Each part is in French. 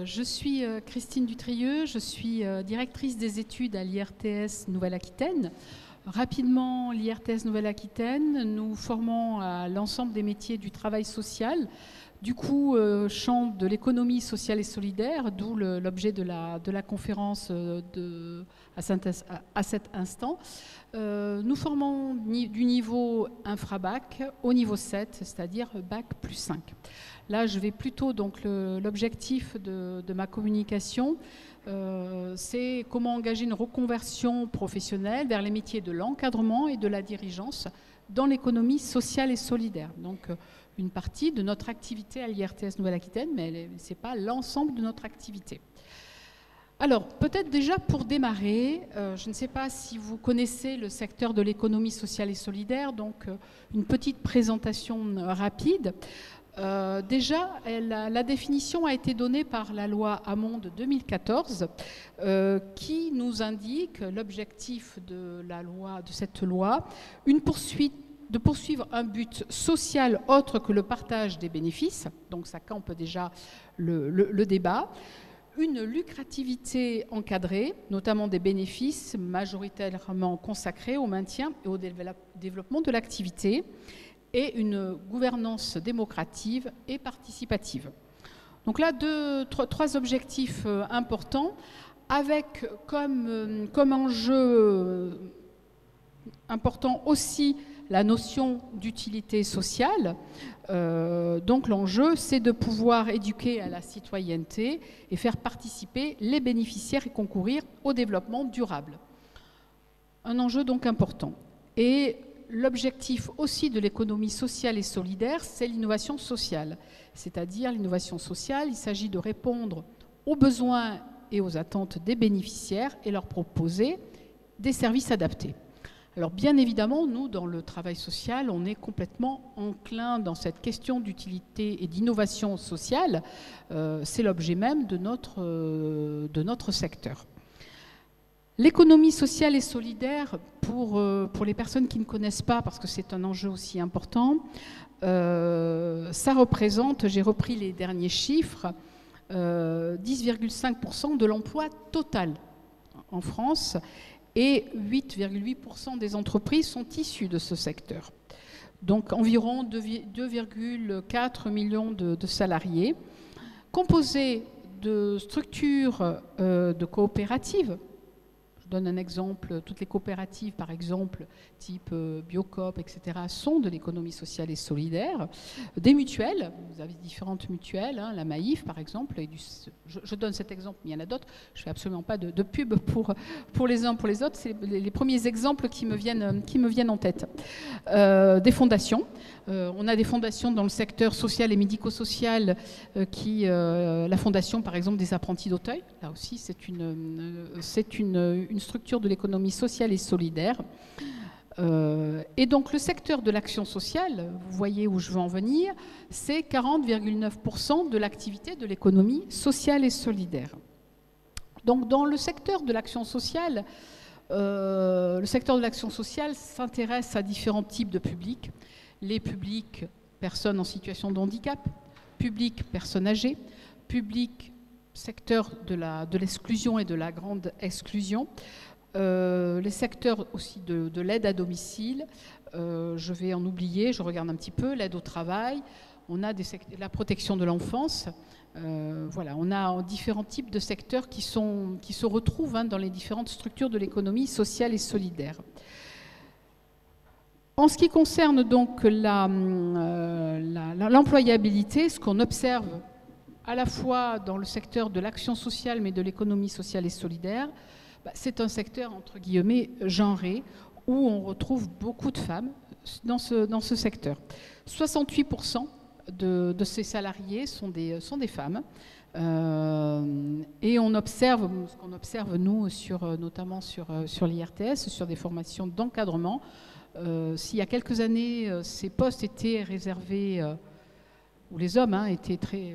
Je suis Christine Dutrieux, je suis directrice des études à l'IRTS Nouvelle-Aquitaine. Rapidement, l'IRTS Nouvelle-Aquitaine, nous formons à l'ensemble des métiers du travail social, du coup, champ de l'économie sociale et solidaire, d'où l'objet de la conférence à cet instant. Nous formons du niveau infra-bac au niveau 7, c'est-à-dire bac plus 5. Là, je vais plutôt, donc l'objectif de ma communication, c'est comment engager une reconversion professionnelle vers les métiers de l'encadrement et de la dirigeance dans l'économie sociale et solidaire. Donc, une partie de notre activité à l'IRTS Nouvelle-Aquitaine, mais ce n'est pas l'ensemble de notre activité. Alors, peut-être déjà pour démarrer, je ne sais pas si vous connaissez le secteur de l'économie sociale et solidaire, donc une petite présentation rapide. Déjà, la définition a été donnée par la loi Hamon de 2014 qui nous indique l'objectif de cette loi, de poursuivre un but social autre que le partage des bénéfices, donc ça campe déjà le débat, une lucrativité encadrée, notamment des bénéfices majoritairement consacrés au maintien et au développement de l'activité, et une gouvernance démocratique et participative. Donc là, trois objectifs importants, avec comme enjeu important aussi la notion d'utilité sociale. Donc l'enjeu, c'est de pouvoir éduquer à la citoyenneté et faire participer les bénéficiaires et concourir au développement durable. Un enjeu donc important. Et l'objectif aussi de l'économie sociale et solidaire, c'est l'innovation sociale. C'est-à-dire l'innovation sociale, il s'agit de répondre aux besoins et aux attentes des bénéficiaires et leur proposer des services adaptés. Alors bien évidemment, nous, dans le travail social, on est complètement enclin dans cette question d'utilité et d'innovation sociale. C'est l'objet même de notre secteur. L'économie sociale et solidaire, pour les personnes qui ne connaissent pas, parce que c'est un enjeu aussi important, ça représente, j'ai repris les derniers chiffres, 10,5% de l'emploi total en France et 8,8% des entreprises sont issues de ce secteur. Donc environ 2,4 millions de salariés, composés de structures de coopératives. Je donne un exemple, toutes les coopératives, par exemple, type Biocoop, etc., sont de l'économie sociale et solidaire. Des mutuelles, vous avez différentes mutuelles, hein, la Maïf, par exemple, et je donne cet exemple, mais il y en a d'autres, je ne fais absolument pas de pub pour les uns pour les autres, c'est les premiers exemples qui me viennent en tête. Des fondations, on a des fondations dans le secteur social et médico-social, la fondation, par exemple, des apprentis d'Auteuil, là aussi, c'est une structure de l'économie sociale et solidaire. Et donc le secteur de l'action sociale, vous voyez où je veux en venir, c'est 40,9% de l'activité de l'économie sociale et solidaire. Donc dans le secteur de l'action sociale, s'intéresse à différents types de publics. Les publics personnes en situation de handicap, public personnes âgées, public secteur de l'exclusion et de la grande exclusion, les secteurs aussi de l'aide à domicile, je vais en oublier, je regarde un petit peu, l'aide au travail, on a la protection de l'enfance, voilà, on a différents types de secteurs qui se retrouvent hein, dans les différentes structures de l'économie sociale et solidaire. En ce qui concerne donc l'employabilité, ce qu'on observe à la fois dans le secteur de l'action sociale, mais de l'économie sociale et solidaire, c'est un secteur, entre guillemets, genré, où on retrouve beaucoup de femmes dans ce secteur. 68% de ces salariés sont des femmes, Et on observe, ce qu'on observe nous, notamment sur l'IRTS, sur des formations d'encadrement. S'il y a quelques années, ces postes étaient réservés, où les hommes étaient très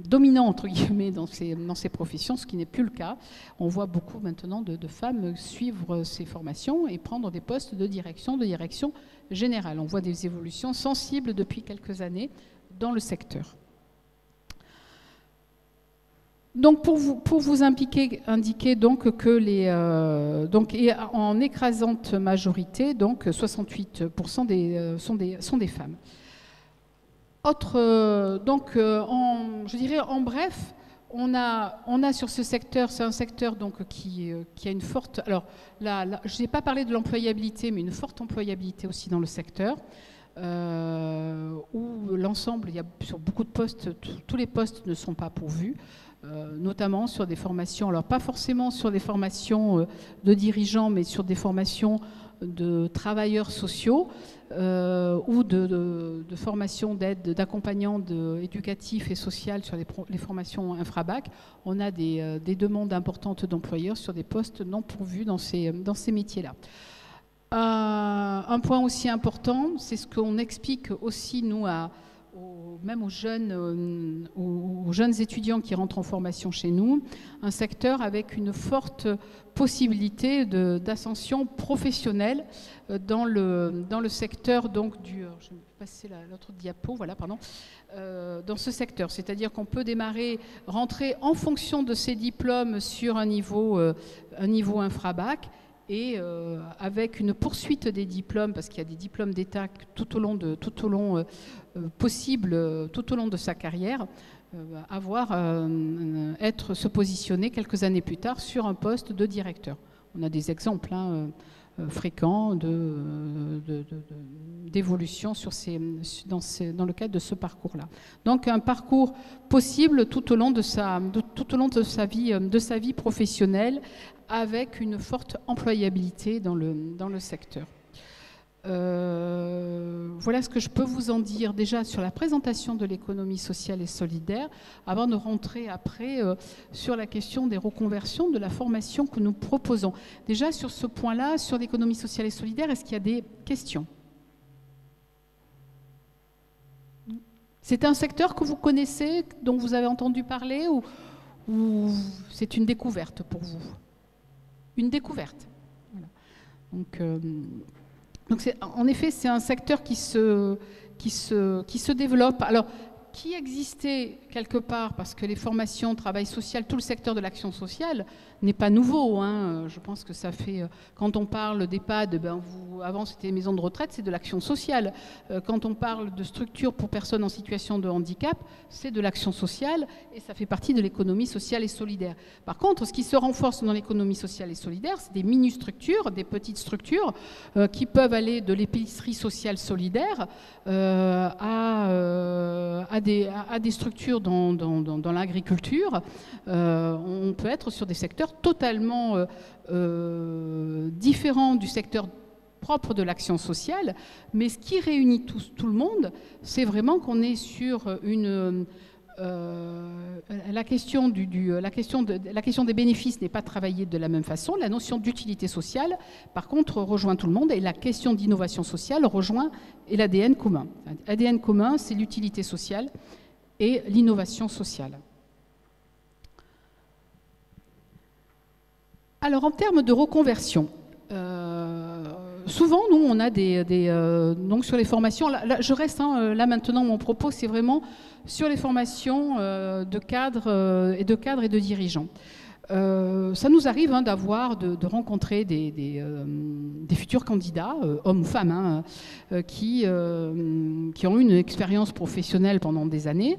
dominants, entre guillemets, dans ces professions, ce qui n'est plus le cas. On voit beaucoup maintenant de femmes suivre ces formations et prendre des postes de direction générale. On voit des évolutions sensibles depuis quelques années dans le secteur. Donc pour vous indiquer donc que et en écrasante majorité, donc 68% sont des femmes. Je dirais en bref, on a sur ce secteur, c'est un secteur donc qui a une forte, alors là, je n'ai pas parlé de l'employabilité, mais une forte employabilité aussi dans le secteur. Où l'ensemble, il y a sur beaucoup de postes, tous les postes ne sont pas pourvus, notamment sur des formations, alors pas forcément sur des formations de dirigeants, mais sur des formations de travailleurs sociaux ou de formations d'aide, d'accompagnants éducatifs et sociaux sur les formations infrabac. On a des demandes importantes d'employeurs sur des postes non pourvus dans ces métiers-là. Un point aussi important, c'est ce qu'on explique aussi, nous, même aux jeunes étudiants qui rentrent en formation chez nous, un secteur avec une forte possibilité d'ascension professionnelle dans le secteur donc, je vais passer l'autre diapo, voilà, pardon, dans ce secteur. C'est-à-dire qu'on peut rentrer en fonction de ses diplômes sur un niveau infrabac, et avec une poursuite des diplômes, parce qu'il y a des diplômes d'État tout au long de sa carrière, se positionner quelques années plus tard sur un poste de directeur. On a des exemples fréquents d'évolution dans le cadre de ce parcours-là. Donc un parcours possible tout au long de sa vie professionnelle, avec une forte employabilité dans le secteur. Voilà ce que je peux vous en dire déjà sur la présentation de l'économie sociale et solidaire, avant de rentrer après sur la question des reconversions de la formation que nous proposons. Déjà sur ce point-là, sur l'économie sociale et solidaire, est-ce qu'il y a des questions? C'est un secteur que vous connaissez, dont vous avez entendu parler, ou c'est une découverte pour vous? Une découverte. Voilà. Donc en effet, c'est un secteur qui se développe. Alors, qui existait quelque part, parce que les formations, travail social, tout le secteur de l'action sociale n'est pas nouveau. Je pense que ça fait, quand on parle d'EHPAD, avant c'était les maisons de retraite, c'est de l'action sociale. Quand on parle de structures pour personnes en situation de handicap, c'est de l'action sociale et ça fait partie de l'économie sociale et solidaire. Par contre, ce qui se renforce dans l'économie sociale et solidaire, c'est des mini-structures, des petites structures qui peuvent aller de l'épicerie sociale solidaire à des structures dans l'agriculture. On peut être sur des secteurs totalement différents du secteur propre de l'action sociale, mais ce qui réunit tout le monde, c'est vraiment qu'on est sur la question des bénéfices n'est pas travaillée de la même façon. La notion d'utilité sociale, par contre, rejoint tout le monde, et la question d'innovation sociale rejoint l'ADN commun. L'ADN commun, c'est l'utilité sociale et l'innovation sociale. Alors, en termes de reconversion, souvent, nous, on a donc sur les formations, là, je reste, là maintenant, mon propos, c'est vraiment sur les formations de cadres et de dirigeants. Ça nous arrive de rencontrer des futurs candidats, hommes ou femmes, qui ont eu une expérience professionnelle pendant des années,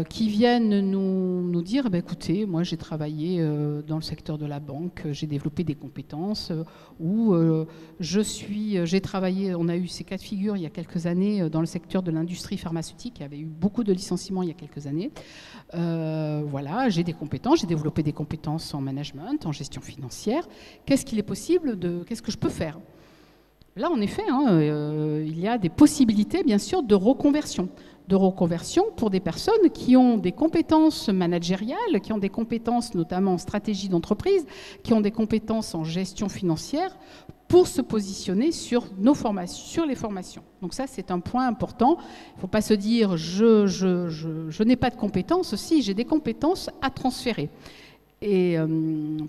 qui viennent nous dire, écoutez, moi j'ai travaillé dans le secteur de la banque, j'ai développé des compétences, ou j'ai travaillé, on a eu ces cas de figure il y a quelques années dans le secteur de l'industrie pharmaceutique, il y avait eu beaucoup de licenciements il y a quelques années. Voilà, j'ai des compétences, j'ai développé des compétences en management, en gestion financière. Qu'est-ce qu'il est possible qu'est-ce que je peux faire? Là, en effet, il y a des possibilités, bien sûr, de reconversion. de reconversion pour des personnes qui ont des compétences managériales, qui ont des compétences notamment en stratégie d'entreprise, qui ont des compétences en gestion financière, pour se positionner sur les formations. Donc ça, c'est un point important. Il ne faut pas se dire je n'ai pas de compétences. Si, j'ai des compétences à transférer. Et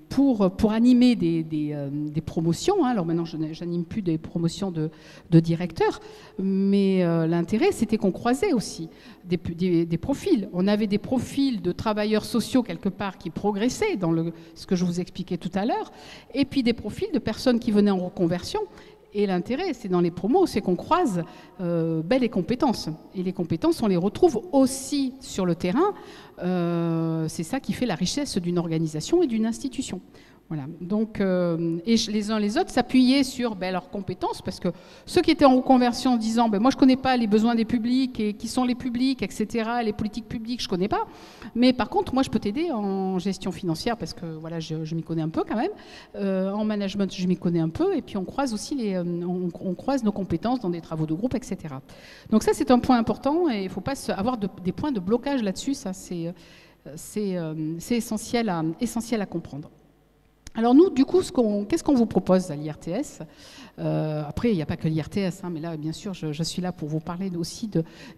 pour animer des promotions, alors maintenant je n'anime plus des promotions de directeurs, mais l'intérêt c'était qu'on croisait aussi des profils. On avait des profils de travailleurs sociaux quelque part qui progressaient dans ce que je vous expliquais tout à l'heure, et puis des profils de personnes qui venaient en reconversion. Et l'intérêt, c'est dans les promos, c'est qu'on croise les compétences. Et les compétences, on les retrouve aussi sur le terrain. C'est ça qui fait la richesse d'une organisation et d'une institution. Voilà. Donc, et les uns les autres s'appuyaient sur leurs compétences, parce que ceux qui étaient en reconversion en disant moi je ne connais pas les besoins des publics et qui sont les publics, etc., les politiques publiques, je ne connais pas, mais par contre moi je peux t'aider en gestion financière parce que voilà, je m'y connais un peu quand même, en management je m'y connais un peu, et puis on croise aussi on croise nos compétences dans des travaux de groupe, etc. Donc ça c'est un point important et il ne faut pas avoir des points de blocage là-dessus, ça c'est essentiel à comprendre. Alors nous, du coup, qu'est-ce qu'on vous propose à l'IRTS? Après, il n'y a pas que l'IRTS, mais là, bien sûr, je suis là pour vous parler aussi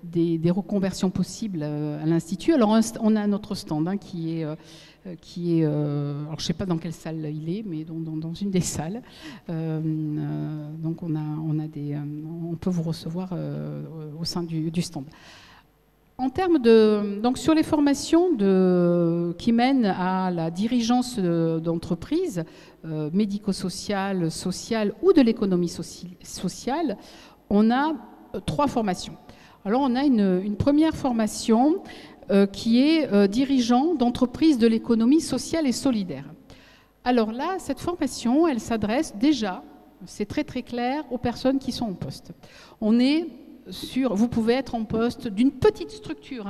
des reconversions possibles à l'Institut. Alors, on a notre stand qui est alors je ne sais pas dans quelle salle il est, mais dans une des salles. Donc, on peut vous recevoir au sein du stand. En termes donc sur les formations qui mènent à la dirigeance d'entreprise, médico-sociale, sociale ou de l'économie sociale, on a 3 formations. Alors on a une première formation qui est dirigeant d'entreprise de l'économie sociale et solidaire. Alors là, cette formation, elle s'adresse déjà, c'est très très clair, aux personnes qui sont en poste. Vous pouvez être en poste d'une petite structure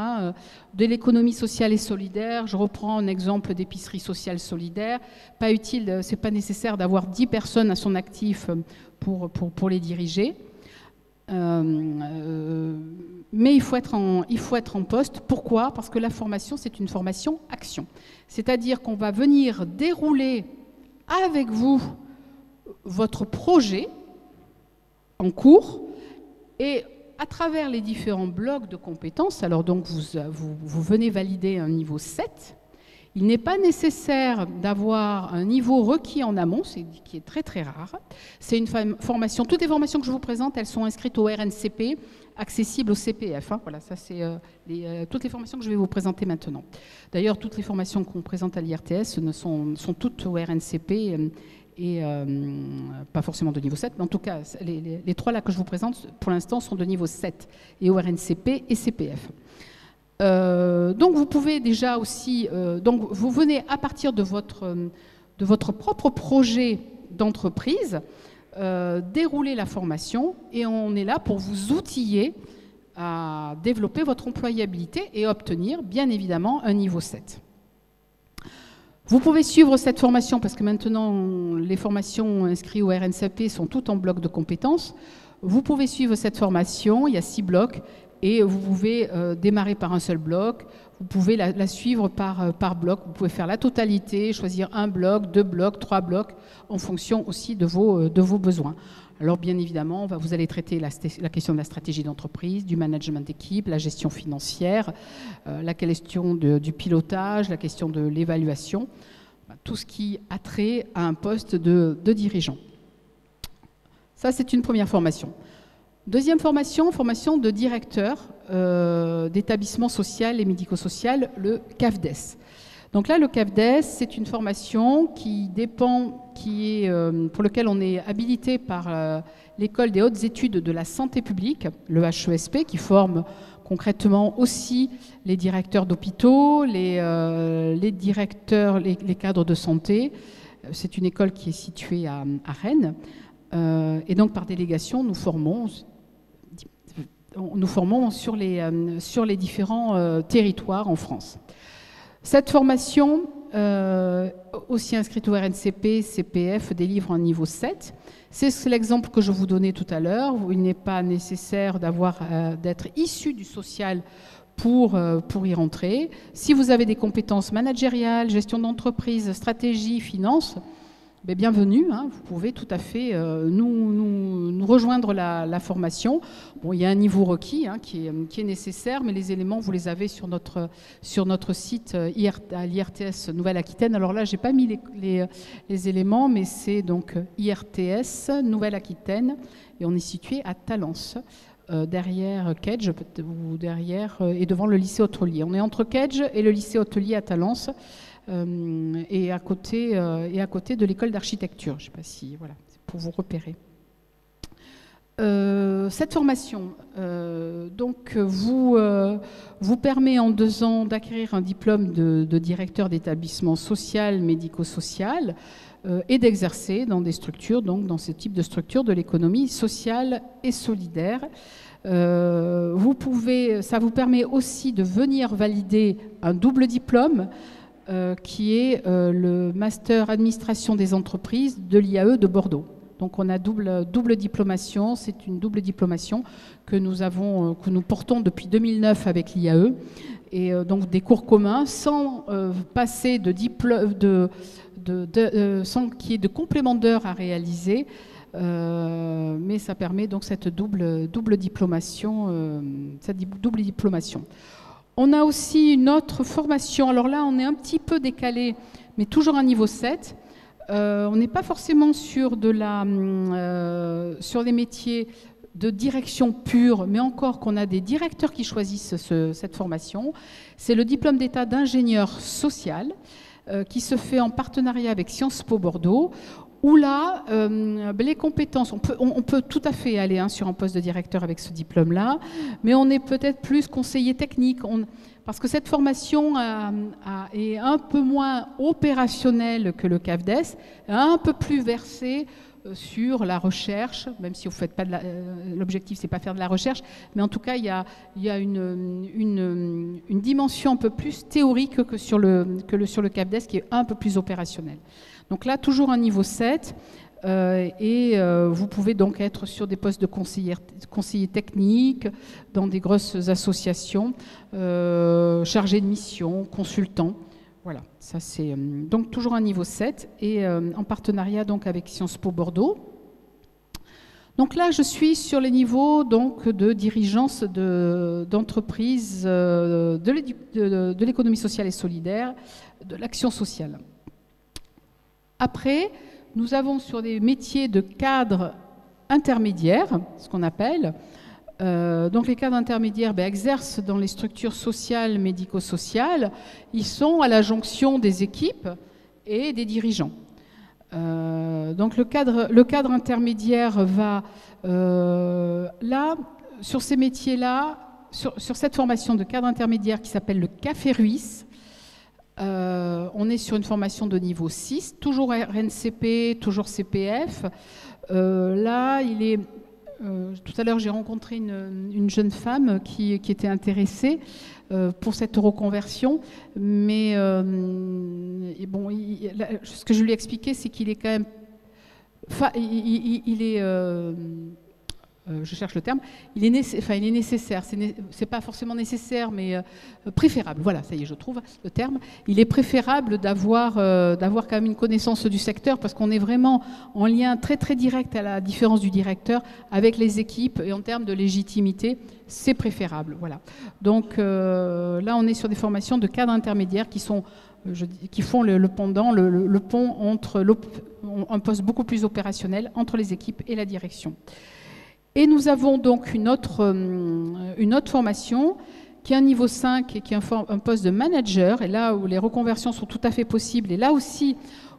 de l'économie sociale et solidaire. Je reprends un exemple d'épicerie sociale solidaire. Pas utile, c'est pas nécessaire d'avoir 10 personnes à son actif pour les diriger. Mais il faut être en poste. Pourquoi? Parce que la formation, c'est une formation action. C'est-à-dire qu'on va venir dérouler avec vous votre projet en cours et à travers les différents blocs de compétences, alors donc vous venez valider un niveau 7, il n'est pas nécessaire d'avoir un niveau requis en amont, qui est très très rare. C'est une formation, toutes les formations que je vous présente, elles sont inscrites au RNCP, accessibles au CPF. Voilà, ça c'est toutes les formations que je vais vous présenter maintenant. D'ailleurs, toutes les formations qu'on présente à l'IRTS sont toutes au RNCP, et pas forcément de niveau 7, mais en tout cas, les 3 là que je vous présente, pour l'instant, sont de niveau 7, et au RNCP et CPF. Donc, vous pouvez déjà aussi... donc, vous venez à partir de votre propre projet d'entreprise, dérouler la formation, et on est là pour vous outiller à développer votre employabilité et obtenir, bien évidemment, un niveau 7. Vous pouvez suivre cette formation parce que maintenant, les formations inscrites au RNCP sont toutes en bloc de compétences. Vous pouvez suivre cette formation, il y a 6 blocs, et vous pouvez démarrer par un seul bloc. Vous pouvez la suivre par bloc. Vous pouvez faire la totalité, choisir un bloc, 2 blocs, 3 blocs, en fonction aussi de vos besoins. Alors bien évidemment, vous allez traiter la question de la stratégie d'entreprise, du management d'équipe, la gestion financière, la question du pilotage, la question de l'évaluation, tout ce qui a trait à un poste de dirigeant. Ça, c'est une première formation. Deuxième formation de directeur d'établissement social et médico-social, le CAFDES. Donc là, le CAFDES, c'est une formation pour laquelle on est habilité par l'École des hautes études de la santé publique, le HESP, qui forme concrètement aussi les directeurs d'hôpitaux, les cadres de santé. C'est une école qui est située à Rennes. Et donc, par délégation, nous formons sur les différents territoires en France. Cette formation, aussi inscrites au RNCP, CPF, délivrent un niveau 7. C'est l'exemple que je vous donnais tout à l'heure, où il n'est pas nécessaire d'être issu du social pour y rentrer. Si vous avez des compétences managériales, gestion d'entreprise, stratégie, finance, bienvenue, hein, vous pouvez tout à fait nous rejoindre la formation. Bon, il y a un niveau requis hein, qui est nécessaire, mais les éléments, vous les avez sur notre site à l'IRTS Nouvelle-Aquitaine. Alors là, je n'ai pas mis les éléments, mais c'est donc IRTS Nouvelle-Aquitaine, et on est situé à Talence, derrière Kedge, ou derrière, et devant le lycée hôtelier. On est entre Kedge et le lycée hôtelier à Talence. Et à côté de l'école d'architecture. Je ne sais pas si, voilà, c'est pour vous repérer. Cette formation vous permet en 2 ans d'acquérir un diplôme de directeur d'établissement social, médico-social, et d'exercer dans des structures, donc dans ce type de structures de l'économie sociale et solidaire. Ça vous permet aussi de venir valider un double diplôme qui est le Master Administration des entreprises de l'IAE de Bordeaux. Donc on a double diplomation, c'est une double diplomation que nous portons depuis 2009 avec l'IAE, et donc des cours communs sans passer sans qu'il y ait de complément d'heures à réaliser, mais ça permet donc cette double diplomation. On a aussi une autre formation. Alors là, on est un petit peu décalé, mais toujours un niveau 7. On n'est pas forcément sur les métiers de direction pure, mais encore qu'on a des directeurs qui choisissent cette formation. C'est le diplôme d'état d'ingénieur social qui se fait en partenariat avec Sciences Po Bordeaux, où là, les compétences, on peut tout à fait aller sur un poste de directeur avec ce diplôme-là, mais on est peut-être plus conseiller technique, parce que cette formation est un peu moins opérationnelle que le CAFDES, un peu plus versée sur la recherche, même si vous faites pas l'objectif, c'est pas faire de la recherche, mais en tout cas, il y a une dimension un peu plus théorique que sur le CAFDES, qui est un peu plus opérationnel. Donc là, toujours un niveau 7, et vous pouvez donc être sur des postes de conseiller technique, dans des grosses associations, chargé de mission, consultant. Voilà, ça c'est donc toujours un niveau 7, et en partenariat donc avec Sciences Po Bordeaux. Donc là, je suis sur les niveaux donc, de dirigeance d'entreprise, de l'économie sociale et solidaire, de l'action sociale. Après, nous avons sur des métiers de cadres intermédiaires, ce qu'on appelle. Donc les cadres intermédiaires exercent dans les structures sociales, médico-sociales. Ils sont à la jonction des équipes et des dirigeants. Donc le cadre intermédiaire va là, sur ces métiers-là, sur cette formation de cadre intermédiaire qui s'appelle le Café Ruisse. On est sur une formation de niveau 6, toujours RNCP, toujours CPF. Là, tout à l'heure, j'ai rencontré une jeune femme qui était intéressée pour cette reconversion. Mais bon, ce que je lui ai expliqué, c'est qu'il est quand même... je cherche le terme, il est nécessaire, c'est pas forcément nécessaire, mais préférable, voilà, ça y est, je trouve le terme. Il est préférable d'avoir quand même une connaissance du secteur, parce qu'on est vraiment en lien très très direct, à la différence du directeur, avec les équipes, et en termes de légitimité, c'est préférable, voilà. Donc là, on est sur des formations de cadres intermédiaires qui font le pont entre un poste beaucoup plus opérationnel entre les équipes et la direction. Et nous avons donc une autre formation qui est un niveau 5 et qui est un poste de manager, et là où les reconversions sont tout à fait possibles, et là aussi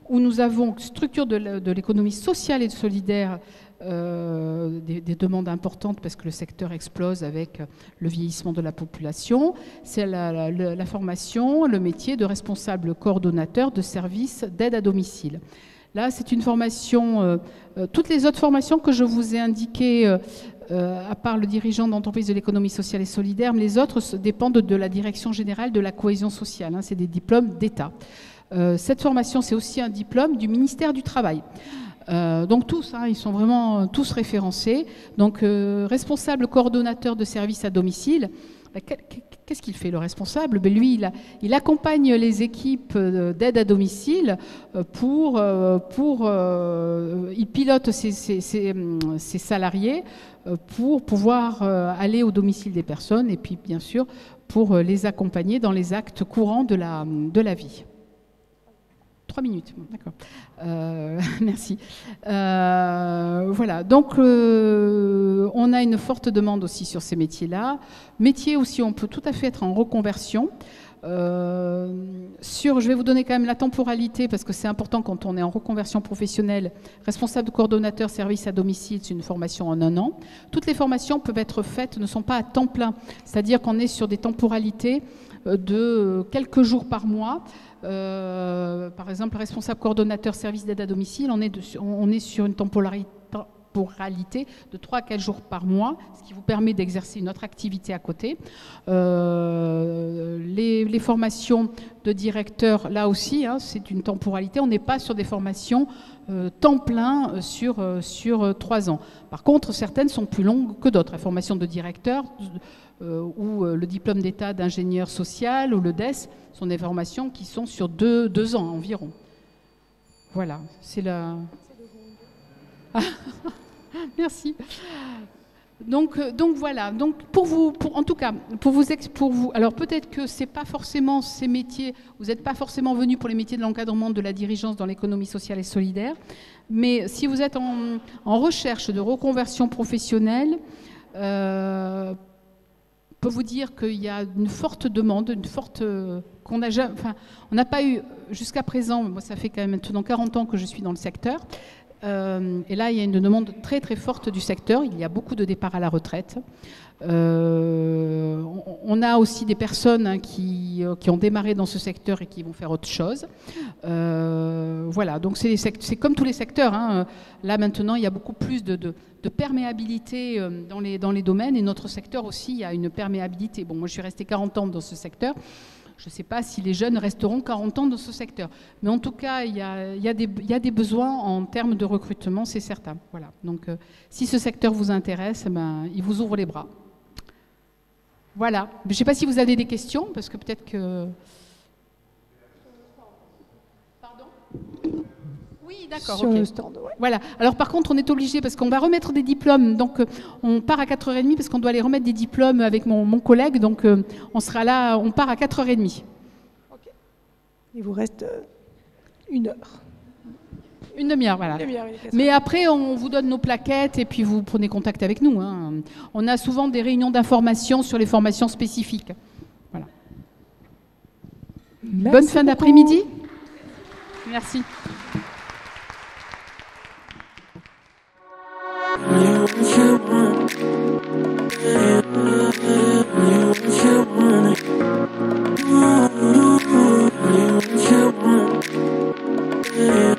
où nous avons structure de l'économie sociale et solidaire, des demandes importantes parce que le secteur explose avec le vieillissement de la population. C'est la formation, le métier de responsable coordonnateur de services d'aide à domicile. Là, c'est une formation, toutes les autres formations que je vous ai indiquées, à part le dirigeant d'entreprise de l'économie sociale et solidaire, mais les autres dépendent de la Direction générale de la cohésion sociale, hein, c'est des diplômes d'État. Cette formation, c'est aussi un diplôme du ministère du Travail. Donc tous, hein, ils sont vraiment tous référencés. Donc responsable coordonnateur de services à domicile. Qu'est-ce qu'il fait le responsable? Lui, il accompagne les équipes d'aide à domicile il pilote ses salariés pour pouvoir aller au domicile des personnes et puis bien sûr pour les accompagner dans les actes courants de la vie. 3 minutes, d'accord. Merci. Voilà, donc on a une forte demande aussi sur ces métiers-là. Métiers aussi, on peut tout à fait être en reconversion. Je vais vous donner quand même la temporalité parce que c'est important quand on est en reconversion professionnelle. Responsable coordonnateur service à domicile, c'est une formation en 1 an. Toutes les formations peuvent être faites, ne sont pas à temps plein, c'est-à-dire qu'on est sur des temporalités de quelques jours par mois. Par exemple, responsable coordonnateur service d'aide à domicile, on est sur une temporalité de 3 à 4 jours par mois, ce qui vous permet d'exercer une autre activité à côté. Les formations de directeur, là aussi, hein, c'est une temporalité. On n'est pas sur des formations temps plein sur 3 ans. Par contre, certaines sont plus longues que d'autres. La formation de directeur ou le diplôme d'état d'ingénieur social ou le DES sont des formations qui sont sur 2 ans environ. Voilà, c'est la... Merci. Donc voilà. Donc en tout cas, pour vous. Alors peut-être que c'est pas forcément ces métiers. Vous n'êtes pas forcément venu pour les métiers de l'encadrement, de la dirigeance dans l'économie sociale et solidaire. Mais si vous êtes en recherche de reconversion professionnelle, je peux vous dire qu'il y a une forte demande, qu'on n'a jamais. Enfin, on n'a pas eu jusqu'à présent. Moi, ça fait quand même maintenant 40 ans que je suis dans le secteur. Et là, il y a une demande très très forte du secteur. Il y a beaucoup de départs à la retraite. On a aussi des personnes qui ont démarré dans ce secteur et qui vont faire autre chose. Voilà, donc c'est comme tous les secteurs. Hein. Là maintenant, il y a beaucoup plus de perméabilité dans les domaines et notre secteur aussi, il y a une perméabilité. Bon, moi je suis restée 40 ans dans ce secteur. Je ne sais pas si les jeunes resteront 40 ans dans ce secteur. Mais en tout cas, il y a des besoins en termes de recrutement, c'est certain. Voilà. Donc, si ce secteur vous intéresse, il vous ouvre les bras. Voilà. Je ne sais pas si vous avez des questions, parce que peut-être que... Pardon ? Oui, d'accord. Sur okay. le stand, ouais. Voilà. Alors par contre, on est obligé, parce qu'on va remettre des diplômes, donc on part à 4h30, parce qu'on doit aller remettre des diplômes avec mon collègue, donc on sera là, on part à 4h30. Ok. Il vous reste 1 heure. Une demi-heure, voilà. Mais après, on vous donne nos plaquettes et puis vous prenez contact avec nous. Hein. On a souvent des réunions d'information sur les formations spécifiques. Voilà. Bonne fin d'après-midi. Merci. You